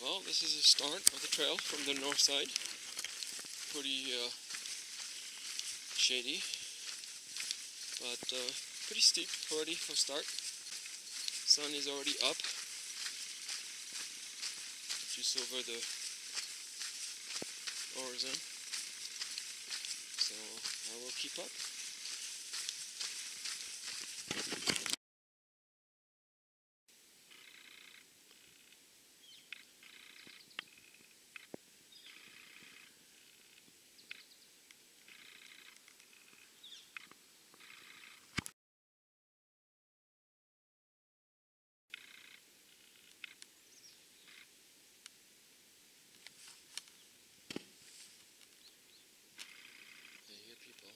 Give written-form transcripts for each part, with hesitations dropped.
Well, this is the start of the trail from the north side. Pretty shady, but pretty steep already for start. Sun is already up, just over the horizon. So I will keep up. I hear people,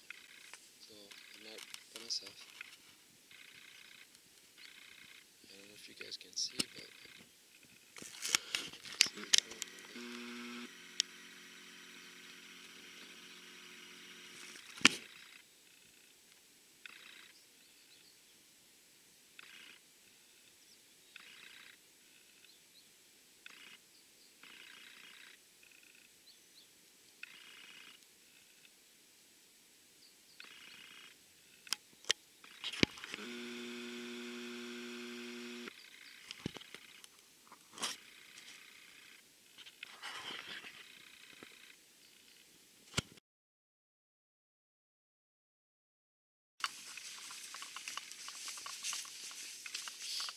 so I'm not by myself. I don't know if you guys can see, but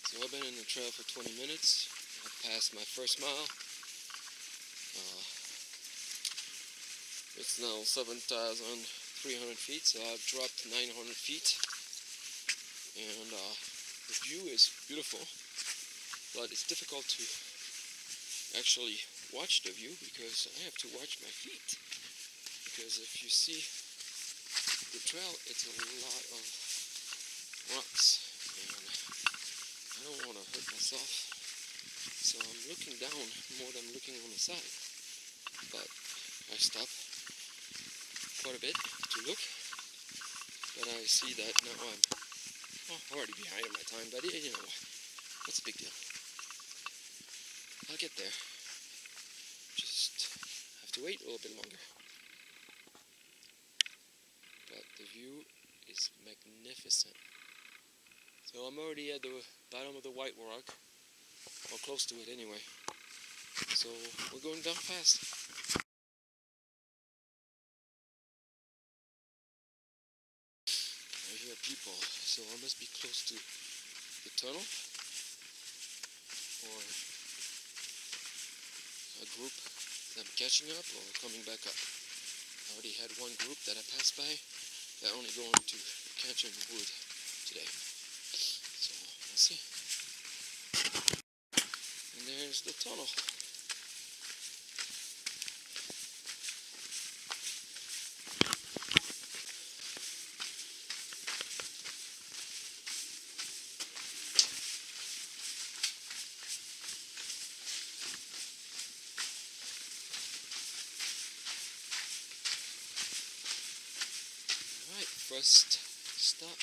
so I've been in the trail for 20 minutes. I passed my first mile. It's now 7,300 feet, so I've dropped 900 feet. And the view is beautiful, but it's difficult to actually watch the view because I have to watch my feet. Because if you see the trail, it's a lot of rocks, and I don't want to hurt myself. So I'm looking down more than looking on the side. But I stop quite a bit to look, but I see that now I'm already behind in my time, but you know, what's the big deal? I'll get there. Just have to wait a little bit longer. But the view is magnificent. So I'm already at the bottom of the White Rock, or close to it anyway. So we're going down fast. I hear people, so I must be close to the tunnel or a group that I'm catching up or coming back up. I already had one group that I passed by that only going to Catching Wood today. So we'll see. And there's the tunnel. Alright, first stop.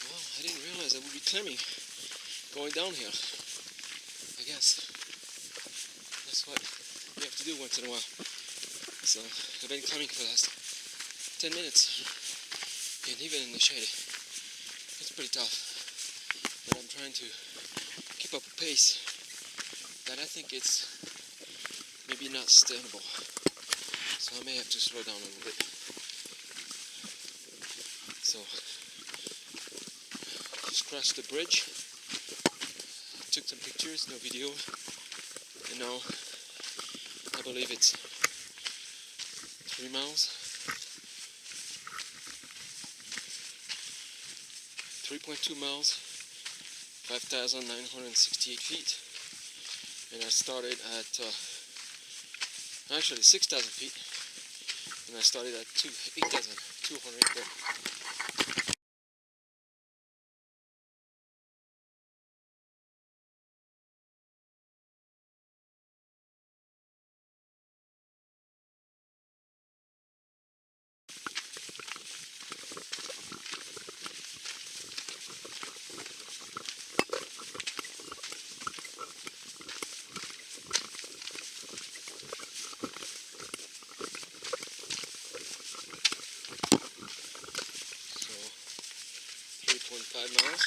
Well, I didn't realize I would be climbing going down here. I guess that's what you have to do once in a while. So I've been climbing for the last 10 minutes, and even in the shade, it's pretty tough. But I'm trying to keep up a pace that I think it's maybe not sustainable. So I may have to slow down a little bit. So just crossed the bridge, took some pictures, no video, and now I believe it's 3 miles, 3.2 miles, 5,968 feet, and I started at actually 6,000 feet, and I started at 8,230. So 3.5 miles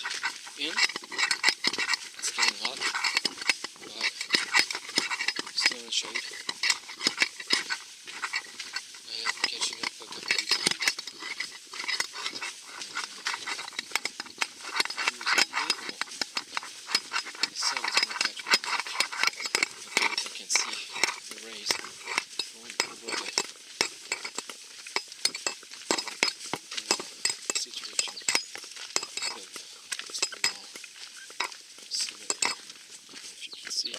in. It's getting hot, but still in the shade. I am catching up a couple of times. The view is unbelievable. The sun is going to catch me. Okay, if you can see the rays going over the situation of this wall summit, if you can see.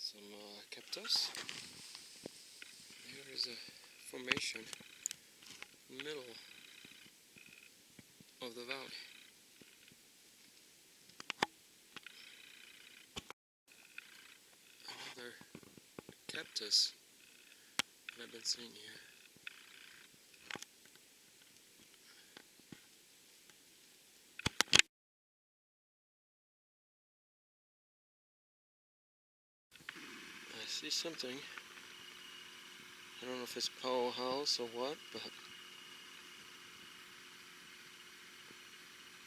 Some cactus. There is a formation in the middle of the valley. Another cactus that I've been seeing here. I see something. I don't know if it's powerhouse or what, but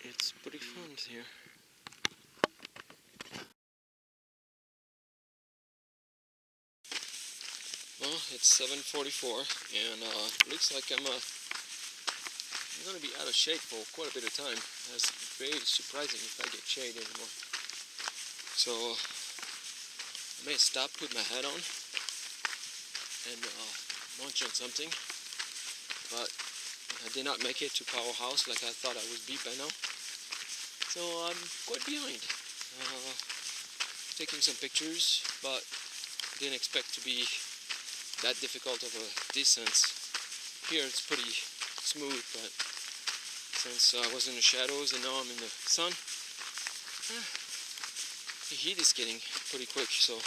it's pretty fun here. Well, it's 7:44, and looks like I'm going to be out of shade for quite a bit of time. That's very surprising if I get shade anymore. So I may stop, put my hat on, and munch on something. But I did not make it to Powerhouse like I thought I would be by now. So I'm quite behind. Taking some pictures, but didn't expect to be that difficult of a descent. Here it's pretty smooth, but since I was in the shadows and now I'm in the sun, the heat is getting pretty quick, so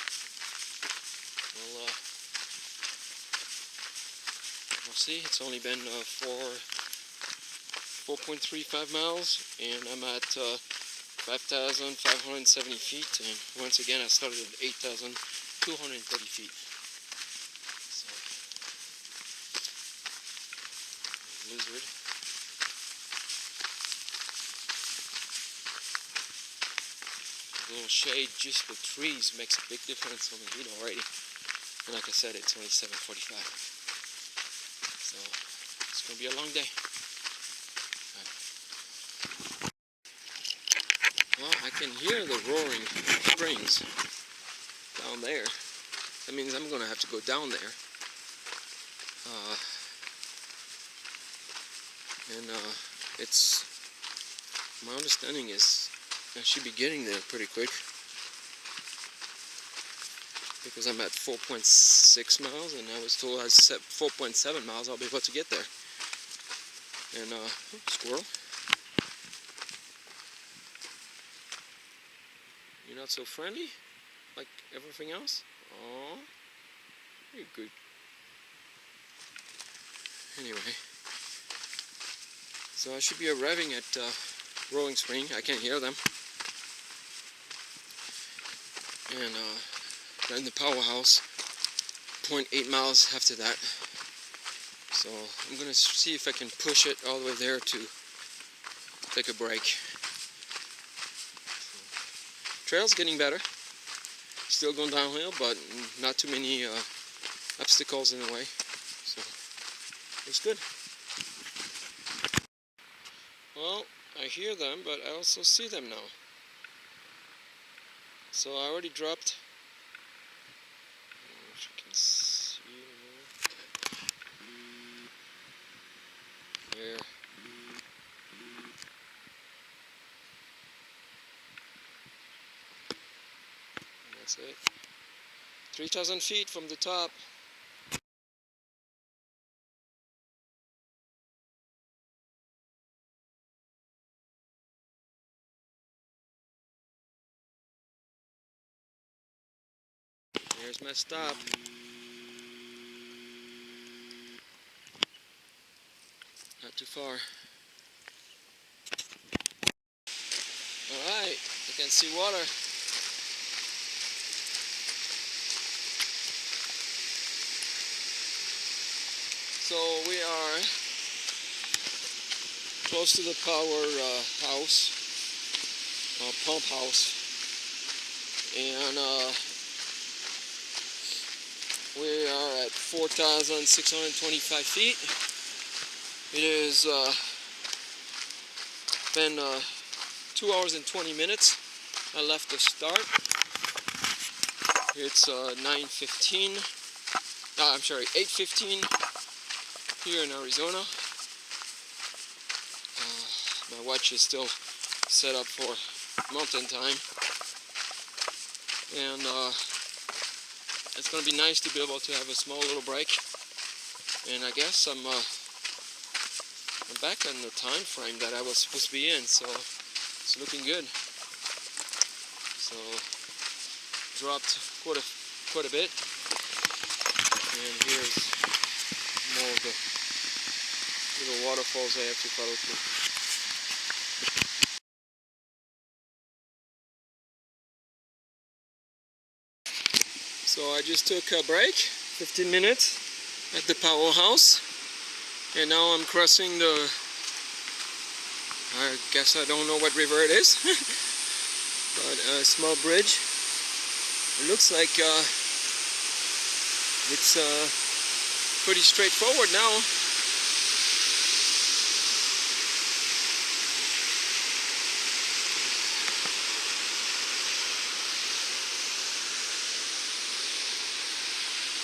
we'll see. It's only been 4.35 miles, and I'm at 5,570 feet, and once again I started at 8,230 feet. So, lizard. A little shade, just the trees makes a big difference on the heat already. And like I said, it's only 7:45. So it's gonna be a long day. Well, I can hear the roaring springs down there. That means I'm gonna have to go down there. It's my understanding is I should be getting there pretty quick because I'm at 4.6 miles, and I was told I set 4.7 miles I'll be able to get there. And squirrel, you're not so friendly like everything else. Oh, you're good. Anyway, so I should be arriving at Rolling Spring. I can't hear them. And then the powerhouse, 0.8 miles after that. So I'm gonna see if I can push it all the way there to take a break. Trail's getting better. Still going downhill, but not too many obstacles in the way. So it's good. Well, I hear them, but I also see them now. So I already dropped. If you can see there. That's it. 3,000 feet from the top. Here's my stop. Not too far. Alright, you can see water. So we are close to the power house, pump house, and we are at 4,625 feet. It has been 2 hours and 20 minutes. I left the start. It's 9:15. I'm sorry, 8:15 here in Arizona. My watch is still set up for mountain time, and it's going to be nice to be able to have a small little break. And I guess I'm back on the time frame that I was supposed to be in, so it's looking good. So dropped quite a bit, and here's more of the little waterfalls I have to follow through. So I just took a break, 15 minutes at the powerhouse, and now I'm crossing the, I guess I don't know what river it is, but a small bridge. It looks like it's pretty straightforward now.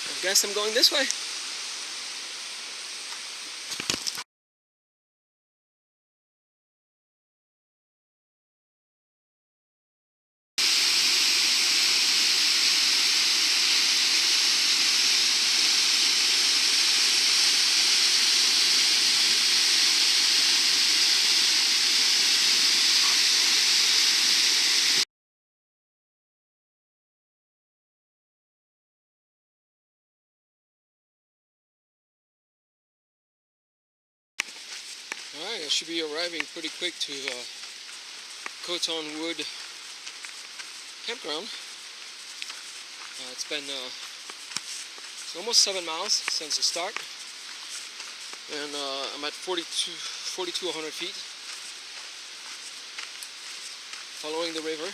I guess I'm going this way. Alright, I should be arriving pretty quick to Cottonwood campground. It's almost 7 miles since the start, and I'm at 4,200 feet, following the river.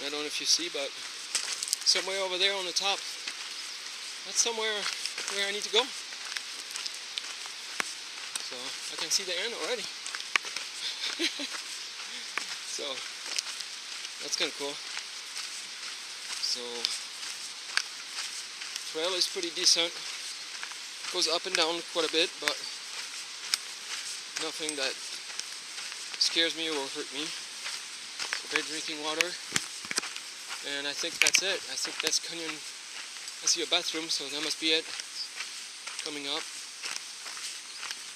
I don't know if you see, but somewhere over there on the top, that's somewhere where I need to go. So I can see the end already. So that's kind of cool. So trail is pretty decent. Goes up and down quite a bit, but nothing that scares me or hurt me. So they're drinking water, and I think that's it. I think that's Canyon. I see a bathroom, so that must be it. Coming up.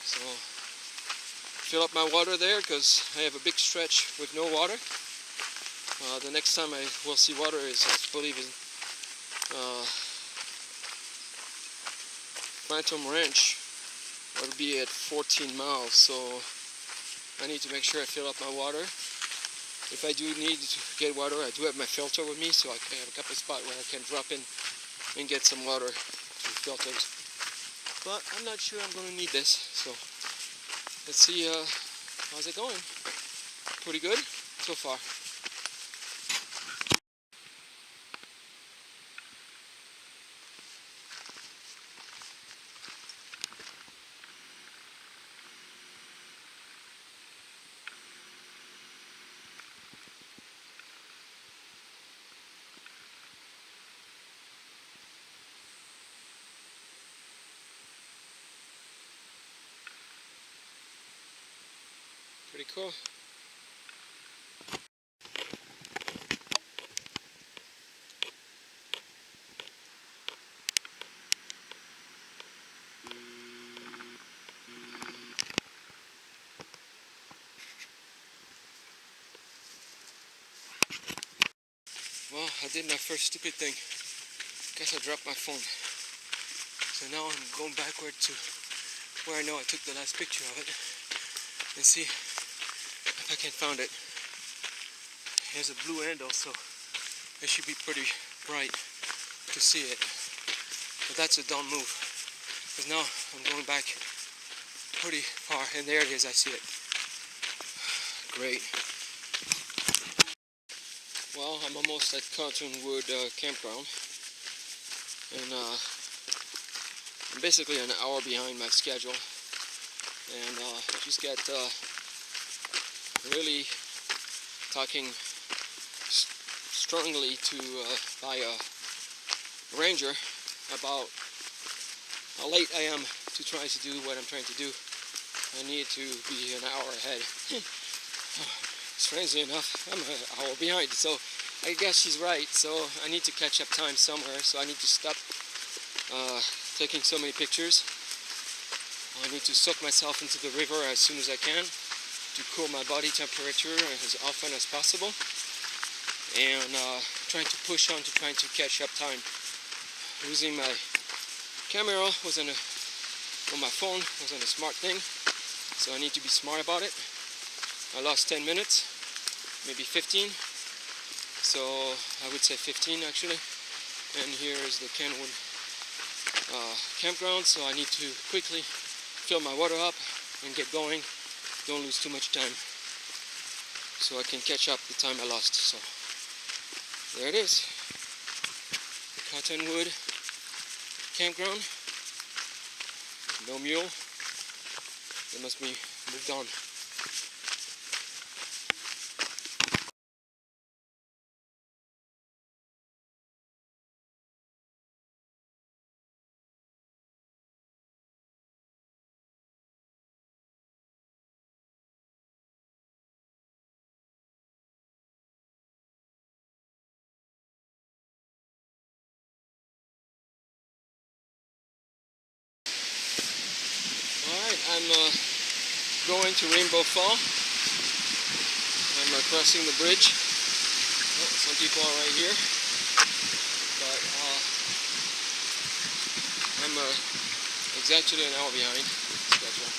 So fill up my water there because I have a big stretch with no water. The next time I will see water is, I believe, in Phantom Ranch. It will be at 14 miles, so I need to make sure I fill up my water. If I do need to get water, I do have my filter with me, so I can have a couple of spots where I can drop in and get some water through filters. But I'm not sure I'm going to need this, so let's see how's it going. Pretty good so far. Pretty cool. Well, I did my first stupid thing. Guess I dropped my phone. So now I'm going backward to where I know I took the last picture of it and see if I can find it. Here's a blue handle, so it should be pretty bright to see it. But that's a dumb move, because now I'm going back pretty far, and there it is, I see it. Great. Well, I'm almost at Cottonwood campground, and I'm basically an hour behind my schedule, and just got really talking strongly to by a ranger about how late I am to try to do what I'm trying to do. I need to be an hour ahead. Strangely enough, I'm an hour behind, so I guess she's right. So I need to catch up time somewhere, so I need to stop taking so many pictures. I need to soak myself into the river as soon as I can to cool my body temperature as often as possible, and trying to push on to trying to catch up time. Using my camera wasn't on my phone, wasn't a smart thing, so I need to be smart about it. I lost 10 minutes, maybe 15, so I would say 15 actually. And here is the Kenwood campground, so I need to quickly fill my water up and get going. Don't lose too much time, so I can catch up the time I lost. So there it is, Cottonwood campground. No mule. They must be moved on. Alright, I'm going to Rainbow Fall. I'm crossing the bridge. Oh, some people are right here. But I'm exactly an hour behind schedule.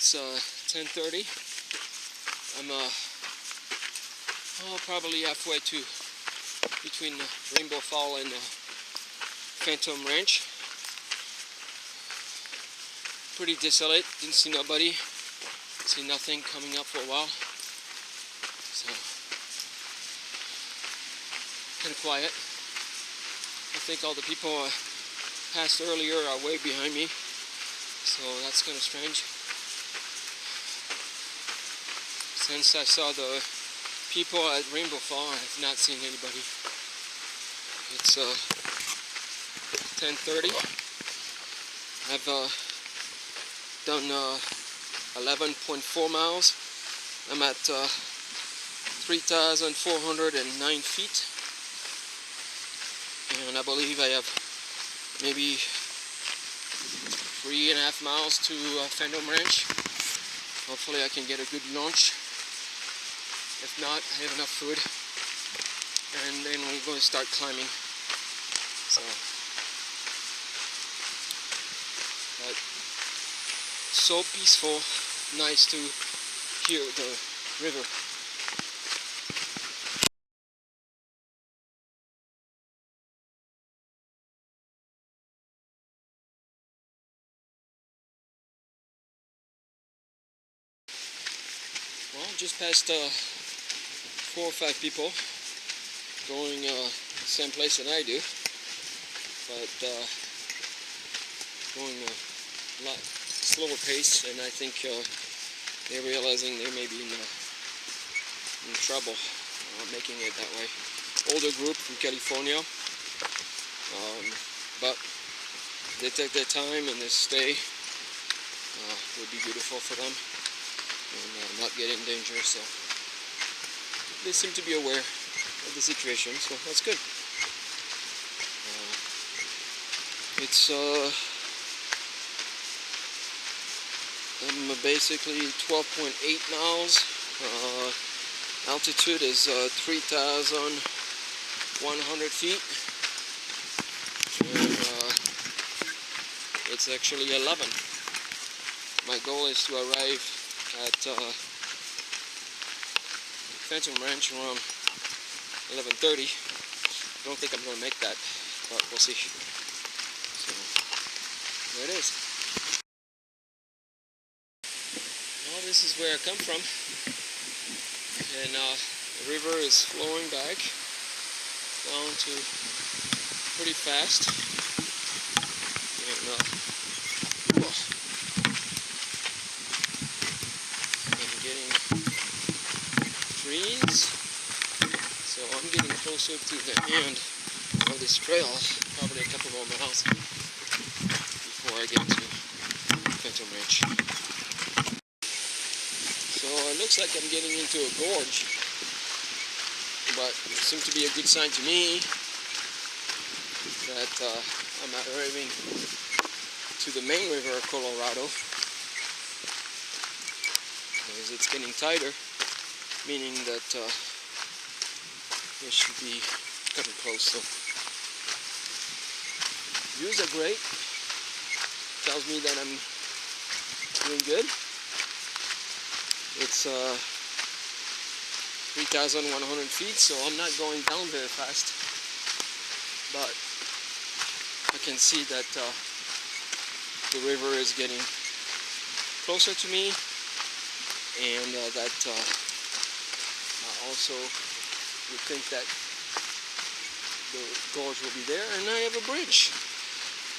It's 10:30. I'm probably halfway between Rainbow Fall and Phantom Ranch. Pretty desolate. Didn't see nobody. See nothing coming up for a while. So kind of quiet. I think all the people I passed earlier are way behind me. So that's kind of strange. Since I saw the people at Rainbow Fall, I have not seen anybody. It's 10:30. I've done 11.4 miles. I'm at 3,409 feet. And I believe I have maybe 3.5 miles to Phantom Ranch. Hopefully I can get a good lunch. If not, I have enough food. And then we're going to start climbing. So, but so peaceful, nice to hear the river. Well, just passed 4 or 5 people going same place that I do, but going a lot slower pace, and I think they're realizing they may be in trouble making it that way. Older group from California, but they take their time and they stay. Would be beautiful for them and not get in danger, so they seem to be aware of the situation, so that's good. It's I'm basically 12.8 miles. Altitude is 3,100 feet, and it's actually 11. My goal is to arrive at Phantom Ranch around 11:30. Don't think I'm going to make that, but we'll see. So, there it is. Well, this is where I come from, and the river is flowing back down to pretty fast, and getting trees, so I'm getting closer to the end of this trail, probably a couple more miles before I get to Phantom Ranch. So it looks like I'm getting into a gorge, but it seems to be a good sign to me that I'm not arriving to the main river of Colorado, because it's getting tighter, meaning that it should be coming close. So views are great. Tells me that I'm doing good. It's 3,100 feet, so I'm not going down very fast, but I can see that the river is getting closer to me, and that I also would think that the gorge will be there, and I have a bridge.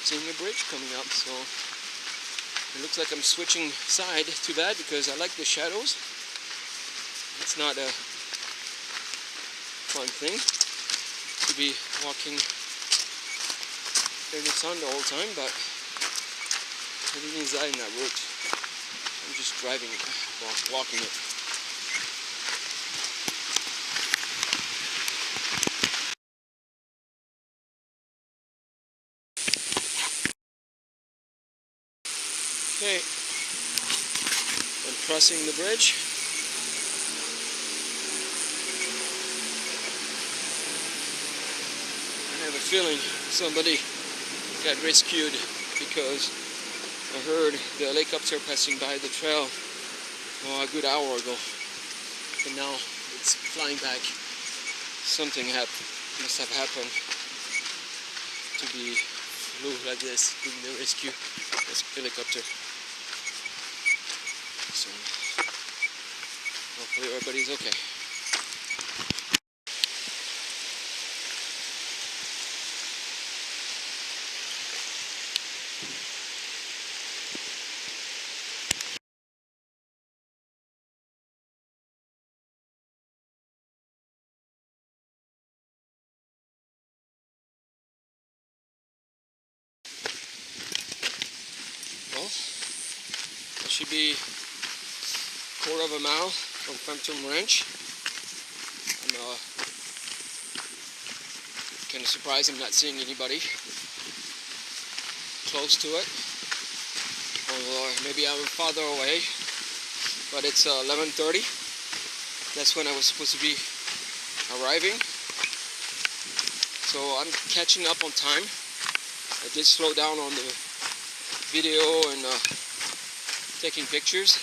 Seeing a bridge coming up, so it looks like I'm switching side. Too bad, because I like the shadows. It's not a fun thing to be walking in the sun the whole time, but living inside in that route, I'm just driving it, walking it. Okay, I'm crossing the bridge. I have a feeling somebody got rescued, because I heard the helicopter passing by the trail a good hour ago, and now it's flying back. Something must have happened to be flew like this in the rescue helicopter. So hopefully everybody's okay. Well, it should be a quarter of a mile from Phantom Ranch. I'm kind of surprised I'm not seeing anybody close to it. Or maybe I'm farther away, but it's 11:30. That's when I was supposed to be arriving. So I'm catching up on time. I did slow down on the video and taking pictures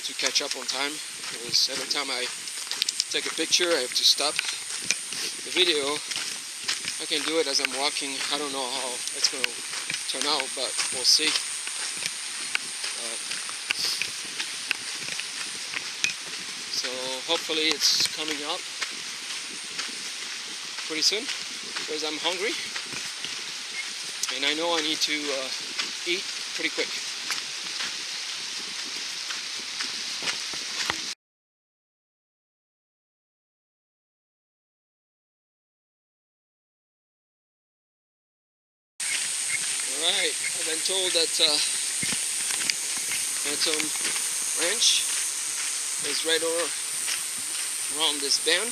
to catch up on time, because every time I take a picture I have to stop the video. I can do it as I'm walking. I don't know how it's going to turn out, but we'll see. So hopefully it's coming up pretty soon, because I'm hungry and I know I need to eat pretty quick. Alright, I've been told that Phantom Ranch is right around this bend.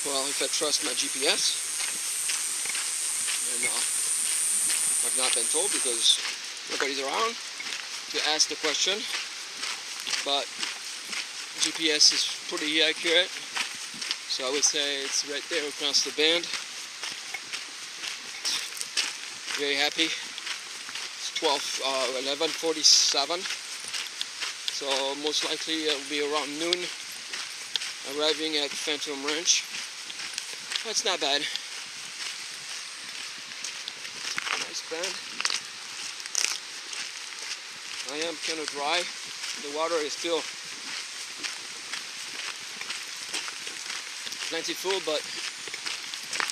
Well, if I trust my GPS. And I've not been told because nobody's around to ask the question. But GPS is pretty accurate. So I would say it's right there across the bend. Very happy. It's 11:47. So most likely it'll be around noon arriving at Phantom Ranch. That's not bad. Nice bend. I am kind of dry. The water is still plentiful, but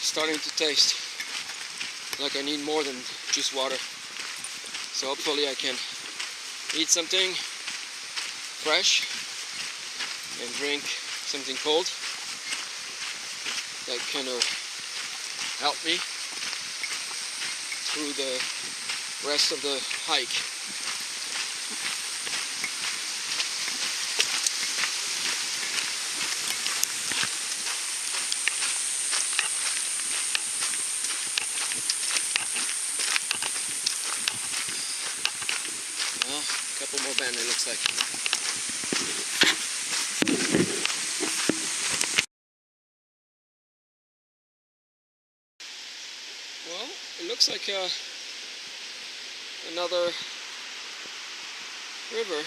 starting to taste like I need more than just water. So hopefully I can eat something fresh and drink something cold that kind of help me through the rest of the hike. Well, a couple more bend it looks like. Well, it looks like another river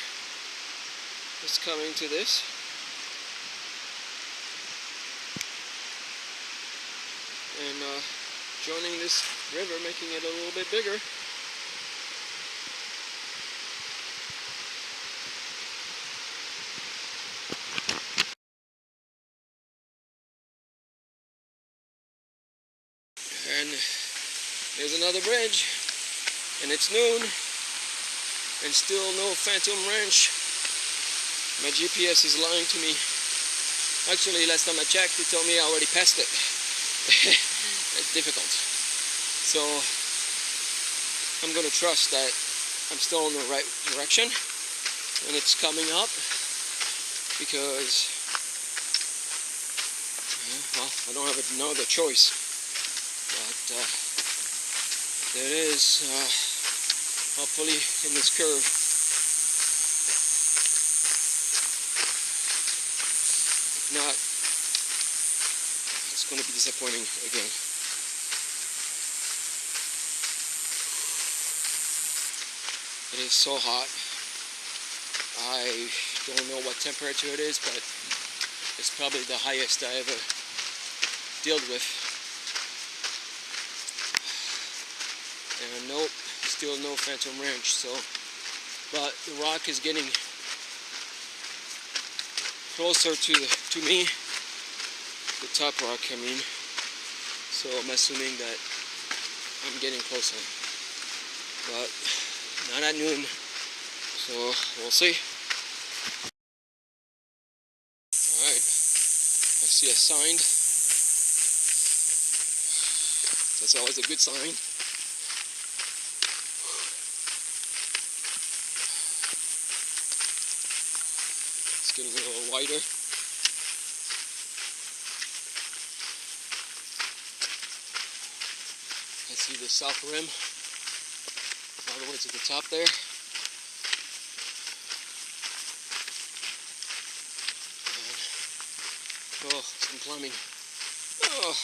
is coming to this. And joining this river, making it a little bit bigger. And there's another bridge, and it's noon, and still no Phantom Ranch. My GPS is lying to me. Actually, last time I checked, it told me I already passed it. It's difficult. So I'm gonna trust that I'm still in the right direction and it's coming up, because well, I don't have another choice. But there it is, hopefully in this curve. If not, it's going to be disappointing again. It is so hot. I don't know what temperature it is, but it's probably the highest I ever dealt with. And nope, still no Phantom Ranch. So, but the rock is getting closer to me. The top rock, I mean. So I'm assuming that I'm getting closer. But not at noon. So we'll see. Alright. I see a sign. That's always a good sign. It's getting a little wider. I see the south rim all the way to the top there. And, oh, some climbing. Oh,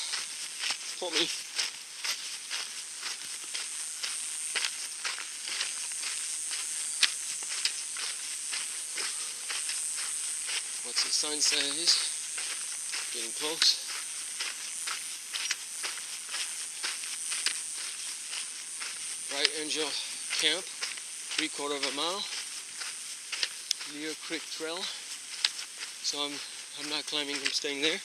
pull me. What's the sign says? Getting close. Right Angel Camp, 3/4 of a mile, near Creek Trail. So I'm not climbing, I'm staying there.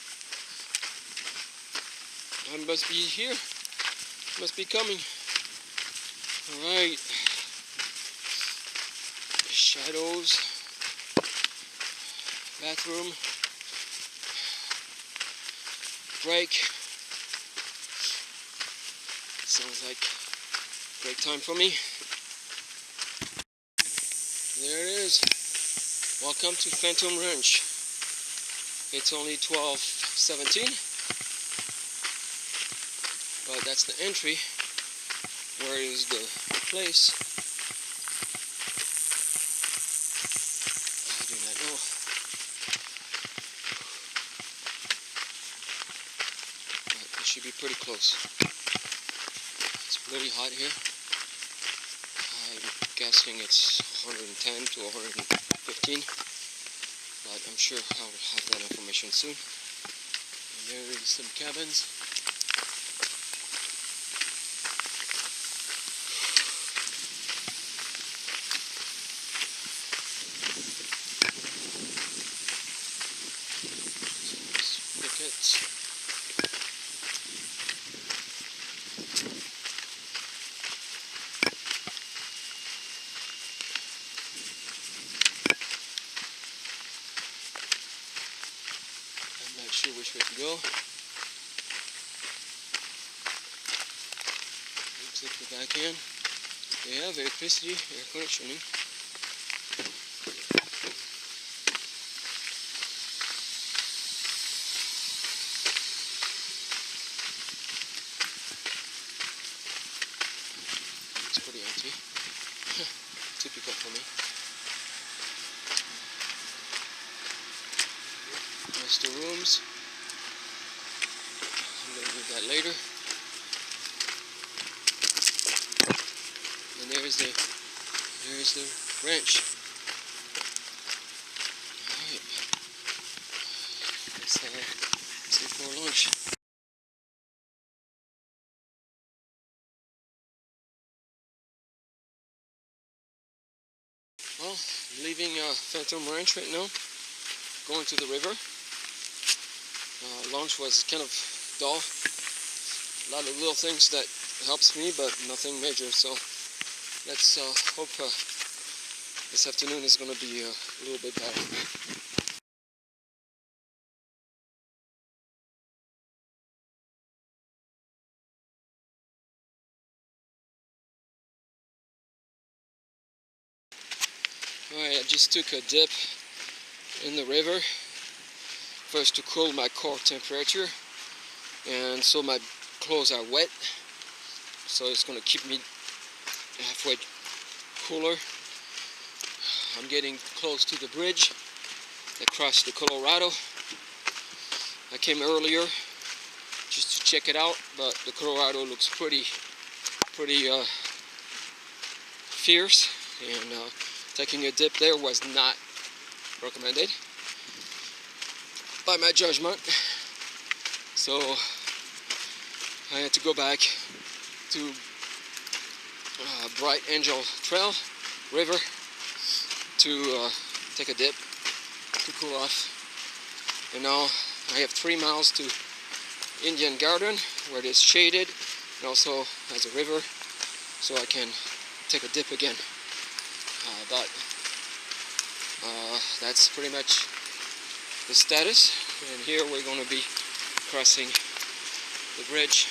I must be here. Must be coming. Alright. Shadows. Bathroom. Break. Sounds like a great time for me. There it is. Welcome to Phantom Ranch. It's only 12:17. But that's the entry. Where is the place? I do not know. But it should be pretty close. It's really hot here. I'm guessing it's 110 to 115. But I'm sure I'll have that information soon. And there is some cabins. I'm not sure which way to go. Looks like the back end. They have electricity, air conditioning. It's pretty empty. Typical for me. There's the rooms. I'm going to do that later. And there's the ranch. Alright. Let's see for lunch. Well, leaving Phantom Ranch right now. Going to the river. Lunch was kind of dull. A lot of little things that helps me, but nothing major. So let's hope this afternoon is going to be a little bit better. Alright, I just took a dip in the river. First to cool my core temperature, and so my clothes are wet, so it's going to keep me halfway cooler. I'm getting close to the bridge that crossed the Colorado. I came earlier just to check it out, but the Colorado looks pretty fierce. and taking a dip there was not recommended by my judgment. So I had to go back to Bright Angel Trail River to take a dip to cool off. And now I have 3 miles to Indian Garden where it is shaded and also has a river, so I can take a dip again. But that's pretty much the status. And here we're going to be crossing the bridge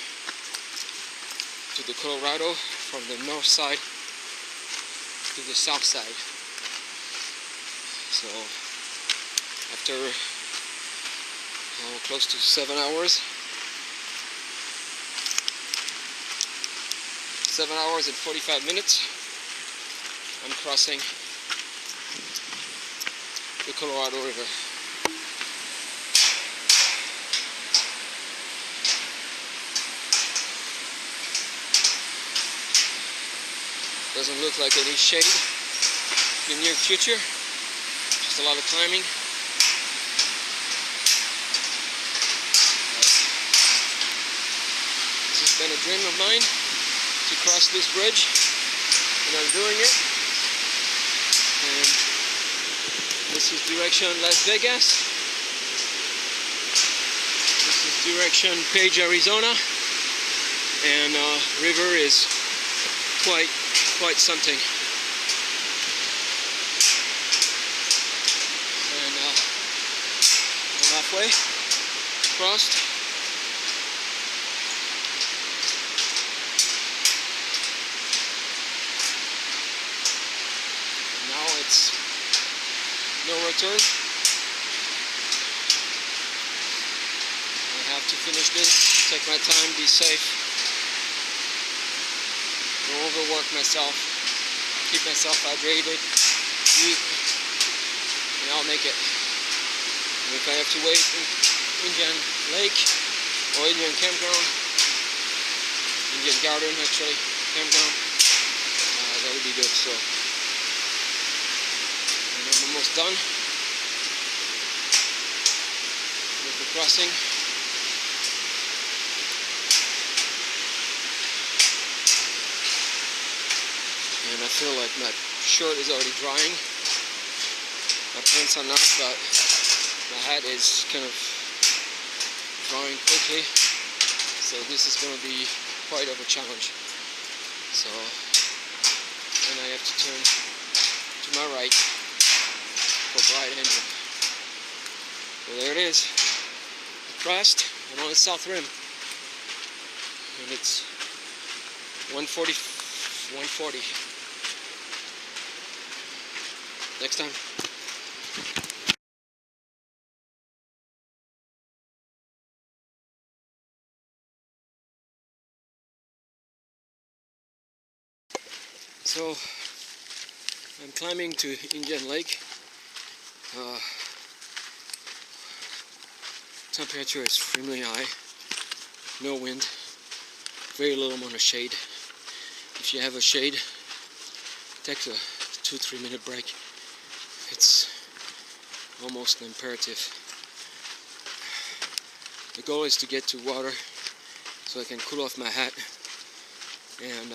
to the Colorado from the north side to the south side. So after close to 7 hours, 7 hours and 45 minutes, I'm crossing the Colorado River. Doesn't look like any shade in the near future, just a lot of climbing. This has been a dream of mine to cross this bridge, and I'm doing it. And this is direction Las Vegas. This is direction Page, Arizona, and river is quite something. And I'm halfway crossed. And now it's no return. I have to finish this, take my time, be safe. Don't overwork myself, keep myself hydrated, eat, and I'll make it. And if I have to wait in Indian Lake or Indian Campground, Indian Garden actually, campground, that would be good. So, and I'm almost done with the crossing. And I feel like my shirt is already drying. My pants are not, but my hat is kind of drying quickly. So this is going to be quite of a challenge. So, and I have to turn to my right for Bright Angel. So there it is. I crossed. I'm on the south rim. And it's 140. Next time. So I'm climbing to Indian Lake. Temperature is extremely high. No wind. Very little amount of shade. If you have a shade, take a 2-3 minute break. It's almost an imperative. The goal is to get to water so I can cool off my hat, and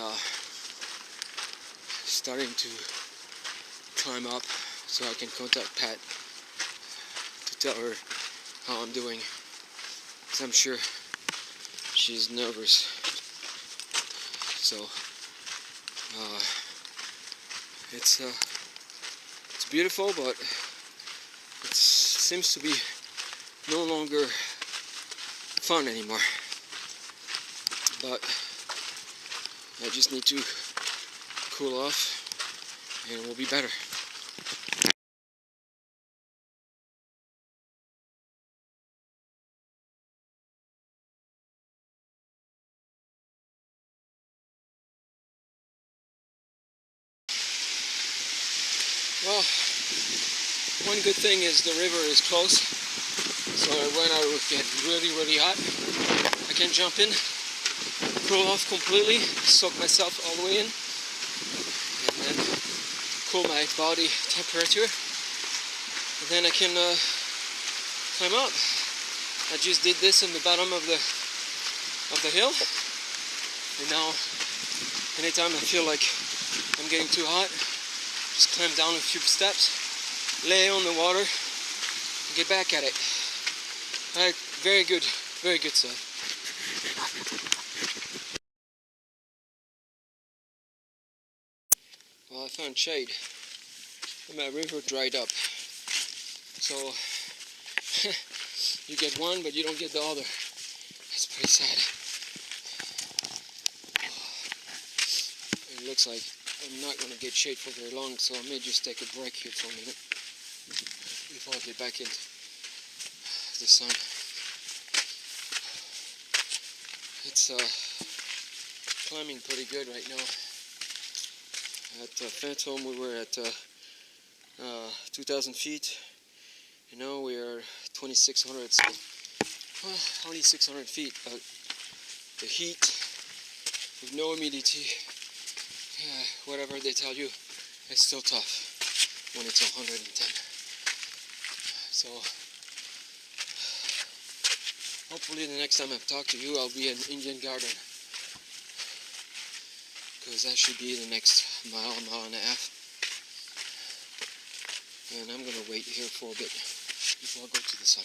starting to climb up so I can contact Pat to tell her how I'm doing, because I'm sure she's nervous. So it's beautiful, but it seems to be no longer fun anymore. But I just need to cool off and we'll be better. Well, one good thing is the river is close, so when I would get really hot, I can jump in, cool off completely, soak myself all the way in, and then cool my body temperature, and then I can climb up. I just did this in the bottom of the hill, and now anytime I feel like I'm getting too hot, just climb down a few steps, lay on the water, and get back at it. Alright, very good stuff. Well, I found shade, and my river dried up. So you get one, but you don't get the other. That's pretty sad. It looks like I'm not going to get shade for very long, so I may just take a break here for a minute before I get back into the sun. It's climbing pretty good right now. At Phantom we were at 2,000 feet. You know, we are 2,600, so only 600 feet, but the heat with no humidity, whatever they tell you, it's still tough when it's 110. So hopefully the next time I talk to you, I'll be in Indian Garden, because that should be the next mile and a half. And I'm gonna wait here for a bit before I go to the sun.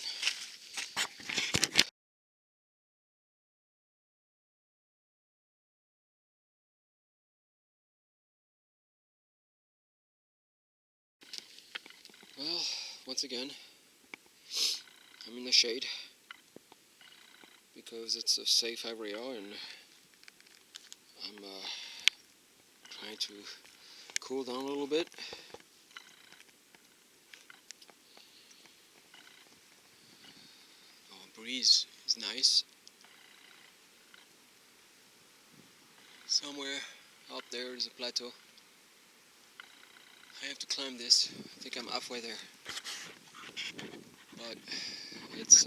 Well, once again, I'm in the shade because it's a safe area, and I'm trying to cool down a little bit. Oh, breeze is nice. Somewhere out there is a plateau. I have to climb this. I think I'm halfway there. But it's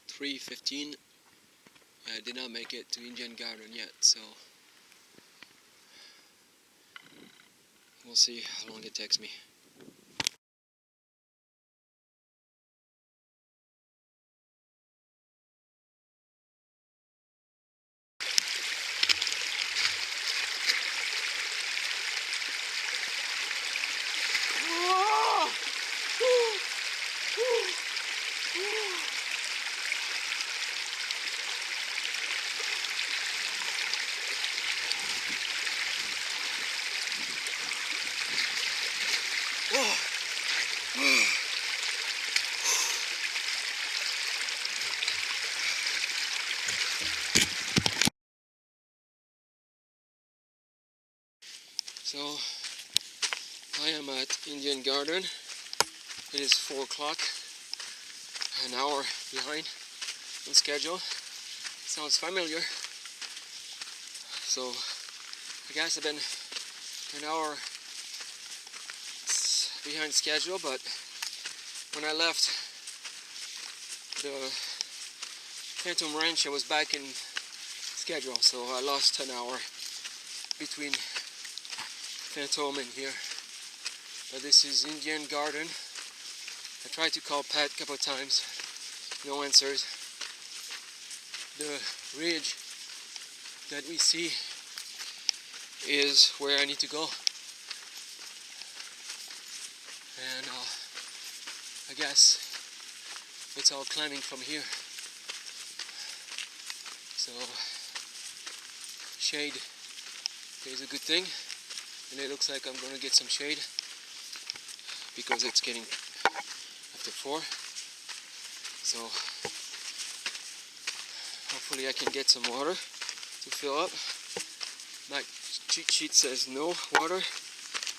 3:15. I did not make it to Indian Garden yet, so we'll see how long it takes me. So I am at Indian Garden. It is 4 o'clock, an hour behind on schedule. Sounds familiar. So I guess I've been an hour behind schedule, but when I left the Phantom Ranch, I was back in schedule, so I lost an hour between Phantom and here. But this is Indian Garden. I tried to call Pat a couple of times, no answers. The ridge that we see is where I need to go. And I guess it's all climbing from here. So shade is a good thing, and it looks like I'm going to get some shade because it's getting after 4. So hopefully I can get some water to fill up. My cheat sheet says no water,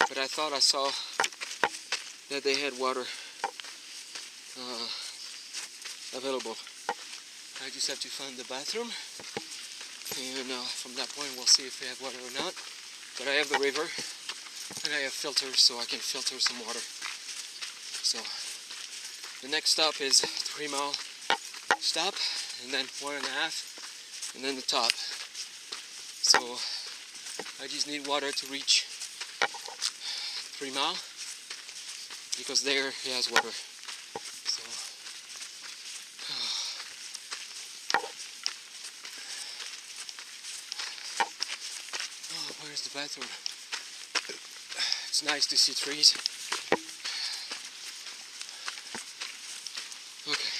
but I thought I saw that they had water available. I just have to find the bathroom, and from that point we'll see if they have water or not. But I have the river, and I have filters, so I can filter some water. So the next stop is 3-mile stop, and then 1.5, and then the top. So I just need water to reach 3 miles because there he has water. So oh, where's the bathroom? It's nice to see trees. Okay.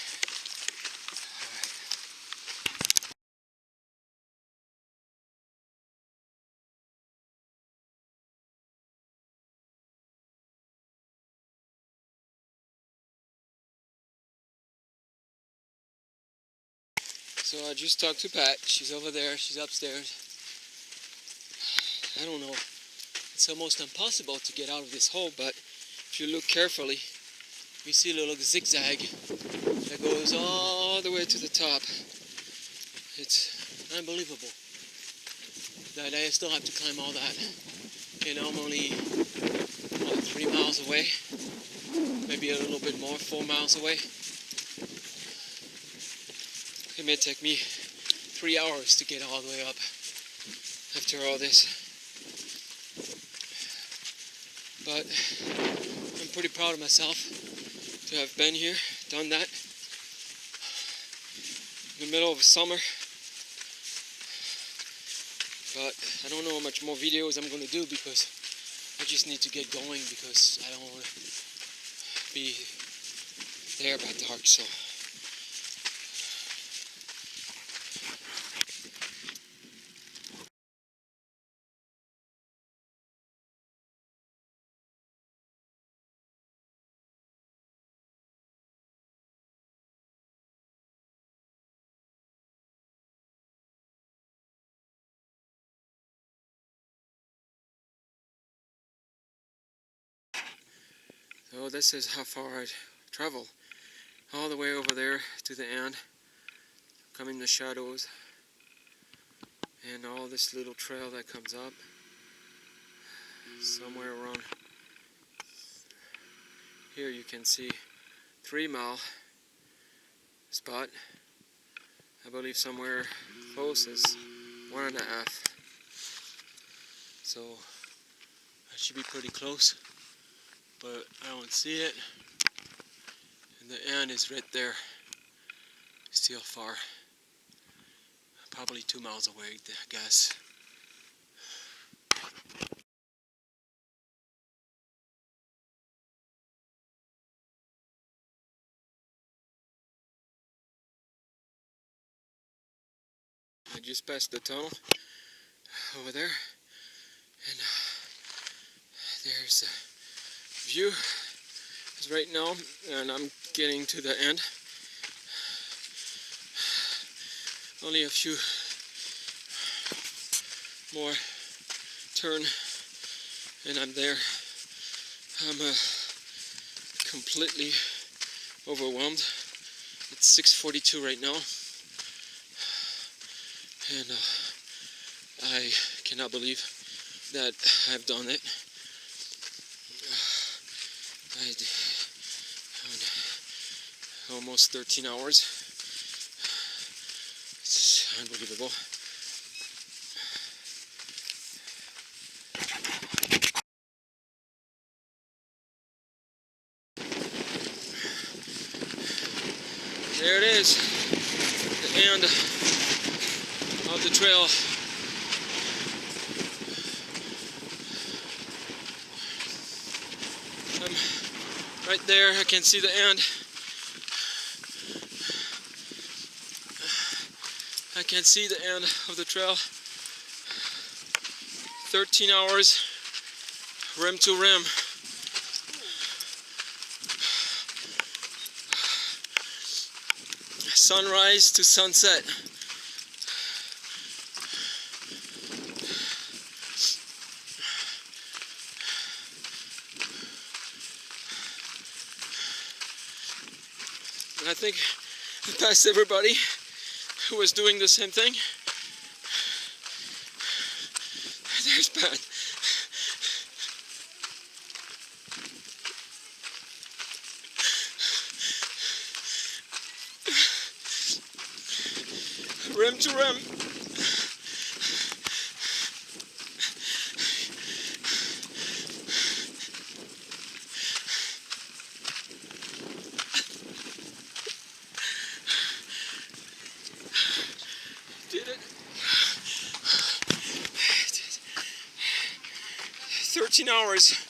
So I just talked to Pat. She's over there. She's upstairs. I don't know. It's almost impossible to get out of this hole, but if you look carefully, you see a little zigzag that goes all the way to the top. It's unbelievable that I still have to climb all that. And I'm only 3 miles away, maybe a little bit more, 4 miles away. It may take me 3 hours to get all the way up after all this. But I'm pretty proud of myself to have been here, done that, in the middle of summer. But I don't know how much more videos I'm going to do because I just need to get going because I don't want to be there by dark. So so this is how far I travel, all the way over there to the end, come in the shadows, and all this little trail that comes up somewhere around here. You can see 3 mile spot. I believe somewhere close is 1.5. So I should be pretty close, but I don't see it. And the end is right there, still far, probably 2 miles away, I guess. I just passed the tunnel over there, and there's a view. It's right now, and I'm getting to the end. Only a few more turn, and I'm there. I'm completely overwhelmed. It's 6:42 right now, and I cannot believe that I've done it. Almost 13 hours. It's unbelievable. There it is, the end of the trail. Right there, I can see the end. I can see the end of the trail. 13 hours, rim to rim. Sunrise to sunset. And I think I passed everybody who was doing the same thing. There's Pat. Rim to rim. 13 hours